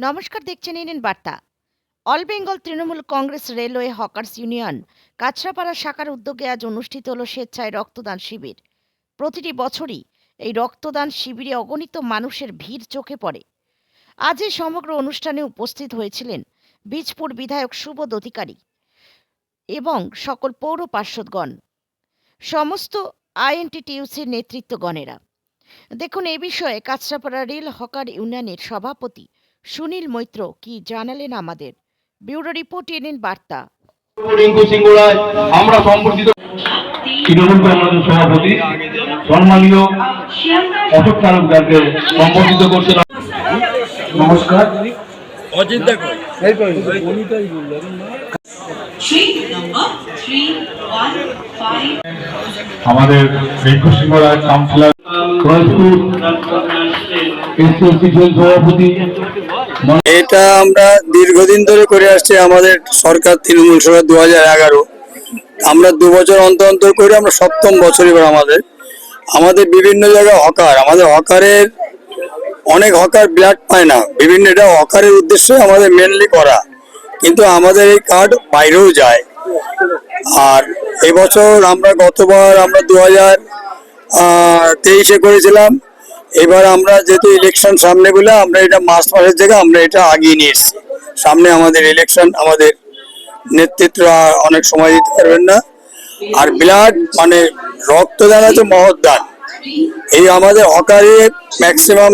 নমস্কার, দেখছেন এনএন বার্তা। All Bengal Trinamool Congress railway hawkers union Kanchrapara শাখার উদ্যোগে আজ অনুষ্ঠিত হল স্বেচ্ছায় রক্তদান শিবির। প্রতিটি বছরই এই রক্তদান শিবিরে অগণিত মানুষের ভিড় চোখে পড়ে। আজ এই সমগ্র অনুষ্ঠানে উপস্থিত হয়েছিলেন বীজপুর বিধায়ক সুবোধ অধিকারী এবং সকল পৌর পার্ষদগণ, সমস্ত আইএনটিটিইউসির নেতৃত্বগণেরা। দেখুন, এ বিষয়ে কাছড়াপাড়া রেল হকার ইউনিয়নের সভাপতি সুনীল মৈত্র কি জানালেন আমাদের। ব্যুরো রিপোর্ট, এনএন বার্তা। রিঙ্কু সিংহরায় আমরা সম্পর্কিত তৃণমূল কংগ্রেসের সভাপতি সম্মানীয় অশোক তালুকদারকে সম্পর্কিত করতে। নমস্কার। আমাদের রিঙ্কু সিংহরায় কাউন্সিলর সভাপতি। এটা আমরা দীর্ঘদিন ধরে করে আসছি। আমাদের সরকার তৃণমূল সরকার 2011, আমরা 2 বছর অন্তর অন্তর করে, আমরা 7ম বছর এবার। আমাদের বিভিন্ন জায়গায় হকার, আমাদের হকারের অনেক হকার ব্লাড পায় না, বিভিন্ন এটা হকারের উদ্দেশ্যে আমাদের মেনলি করা, কিন্তু আমাদের এই কার্ড বাইরেও যায়। আর এবছর আমরা গতবার আমরা 2023-এ করেছিলাম। এবার আমরা যেহেতু ইলেকশন সামনে বলে আমরা এটা মার্চ মাসের জায়গায় আমরা এটা আগিয়ে নিয়ে এসেছি। সামনে আমাদের ইলেকশন, আমাদের নেতৃত্ব অনেক সময় দিতে পারবেন না। আর ব্লাড মানে রক্তদান হচ্ছে মহৎ দান। এই আমাদের হকারে ম্যাক্সিমাম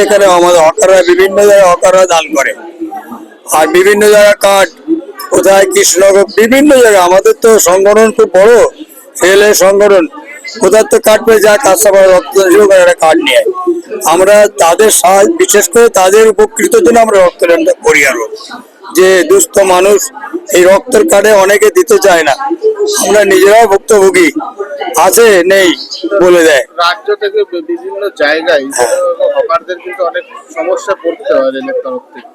এখানে আমাদের হকাররা বিভিন্ন জায়গায় হকাররা দান করে। আর বিভিন্ন জায়গায় কার্ড, কোথায় কৃষ্ণনগর, বিভিন্ন জায়গায় আমাদের তো সংগঠন খুব বড়, রেলের সংগঠন, কোথার তো কার্ড পেয়ে যা কাছড়াপাড়া রক্তদান শিবির একটা কার্ড নিয়ে আমরা তাদের সাহায্য, বিশেষ করে তাদের উপকৃতের জন্য আমরা রক্তদানটা করি। আরো যে দুস্থ মানুষ এই রক্তের কার্ডে অনেকে দিতে চায় না, আমরা নিজেরাও ভুক্তভোগী আছে নেই বলে দেয়। রাজ্য থেকে বিভিন্ন জায়গায় হকারদের কিন্তু অনেক সমস্যা পড়তে হয় রেলের তরফ থেকে।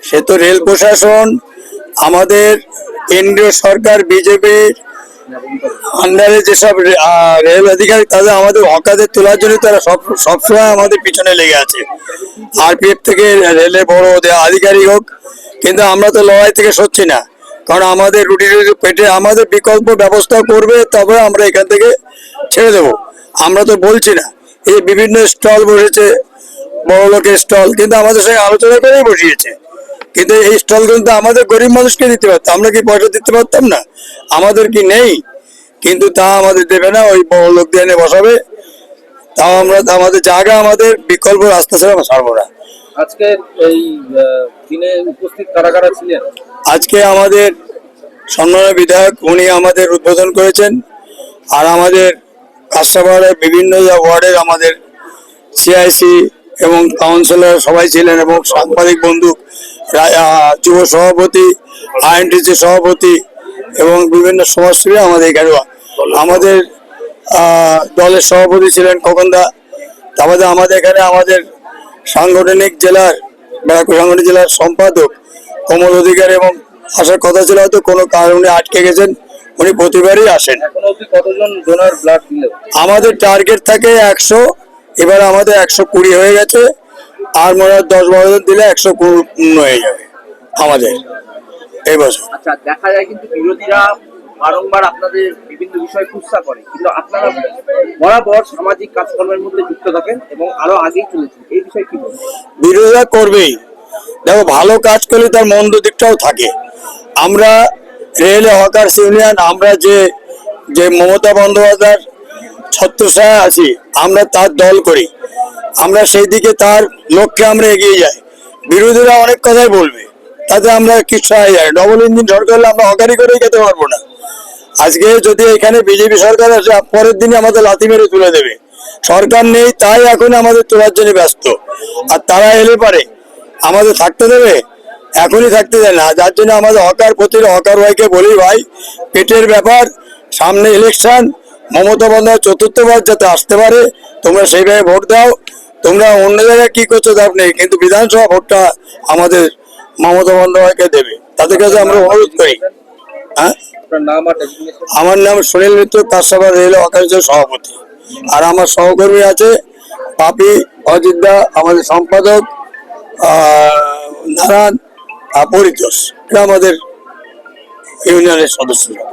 সে তো রেল প্রশাসন, আমাদের কেন্দ্রীয় সরকার বিজেপির আন্ডারে যেসব রেল অধিকারী, তাদের আমাদের হকারদের তোলার জন্য তারা সবসময় আমাদের পিছনে লেগে আছে। আরপিএফ থেকে রেলের বড় আধিকারিক হোক, কিন্তু আমরা তো লড়াই থেকে সরছি না, কারণ আমাদের রুটি পেটে আমাদের বিকল্প ব্যবস্থা করবে, তবে আমরা এখান থেকে ছেড়ে দেবো। আমরা তো বলছি না, এই বিভিন্ন স্টল বসেছে, বড় লোকের স্টল, কিন্তু আমাদের সঙ্গে আলোচনা করেই বসিয়েছে, কিন্তু এই স্টল কিন্তু আমাদের গরিব মানুষকে দিতে পারতাম, আমরা কি পয়সা দিতে পারতাম না? আমাদের কি নেই? কিন্তু তা আমাদের দেবে না, ওই বড় লোক দিয়ে এনে বসাবে। তাও আমরা আমাদের জায়গা, আমাদের বিকল্প রাস্তা ছাড়া আমরা ছাড়বো না। আজকে এই দিনে উপস্থিত কারা কারা ছিলেন? আজকে আমাদের সম্মানীয় বিধায়ক উনি আমাদের উদ্বোধন করেছেন। আর আমাদের কাছড়াপাড়ার বিভিন্ন ওয়ার্ডের আমাদের সিআইসি এবং কাউন্সিলর সবাই ছিলেন, এবং সাংবাদিক বন্ধু, যুব সভাপতি, আইএনটিসি সভাপতি এবং বিভিন্ন সমাজসেবী আমাদের এখানে। আমাদের দলের সভাপতি ছিলেন খোকনদা। তারপরে আমাদের এখানে আমাদের সাংগঠনিক জেলার সম্পাদক কমল অধিকারী, এবং আসার কথা ছিল, হয়তো কোনো কারণে আটকে গেছেন, উনি প্রতিবারই আসেন। কতজন ডোনার ব্লাড দিলেন? আমাদের টার্গেট থাকে 100, এবার আমাদের 120 হয়ে গেছে। আর মনে হয় 10-12 জন দিলে 150 হয়ে যাবে আমাদের এই বছর। আচ্ছা, দেখা যায় কিন্তু বিরোধীরা বারংবার আপনাদের বিভিন্ন বিষয় কুৎসা করে, কিন্তু আপনারা বরাবর সামাজিক কাজকর্মের মধ্যে যুক্ত থাকেন এবং আরো আগেই চলেছেন, এই বিষয়ে কি বলবেন? বিরোধীরা করবেই, দেখো ভালো কাজ করলে তার মন্দ দিকটাও থাকে। আমরা রেল হকার্স ইউনিয়ন, আমরা যে মমতা বন্দ্যোপাধ্যায়ের ছত্রছায়া আছি, আমরা তার দল করি, আমরা সেই দিকে তার লক্ষ্যে আমরা এগিয়ে যাই। বিরোধীরা অনেক কথাই বলবে, তাতে আমরা কিছু যায় না। ডবল ইঞ্জিন সরকার হলে আমরা হকারি করেই খেতে পারবো না। আজকে যদি এখানে বিজেপি সরকার আসে, পরের দিনে আমাদের লাথি মেরে তুলে দেবে। সরকার নেই, তাই এখন আমাদের তোলার জন্য ব্যস্ত। আর তারা এলে পারে আমাদের থাকতে দেবে? এখনই থাকতে দেয় না। যার জন্য আমাদের হকার, প্রতিটা হকার ভাইকে বলি, ভাই পেটের ব্যাপার, সামনে ইলেকশন, মমতা বন্দ্যোপাধ্যায় 4র্থবার যাতে আসতে পারে, তোমরা সেইভাবে ভোট দাও। তোমরা অন্য জায়গায় কি করছো তার নেই, কিন্তু বিধানসভা ভোটটা আমাদের মমতা বন্দ্যোপাধ্যায়কে দেবে, তাদের কাছে আমরা অনুরোধ করি। হ্যাঁ, আমার নাম সুনীল মিত্র, কাছড়াপাড়া রেল হকার্সের সভাপতি। আর আমার সহকর্মী আছে পাপি, অজিতদা, আমাদের সম্পাদক তারা পরিতোষ, এটা আমাদের ইউনিয়নের সদস্যরা।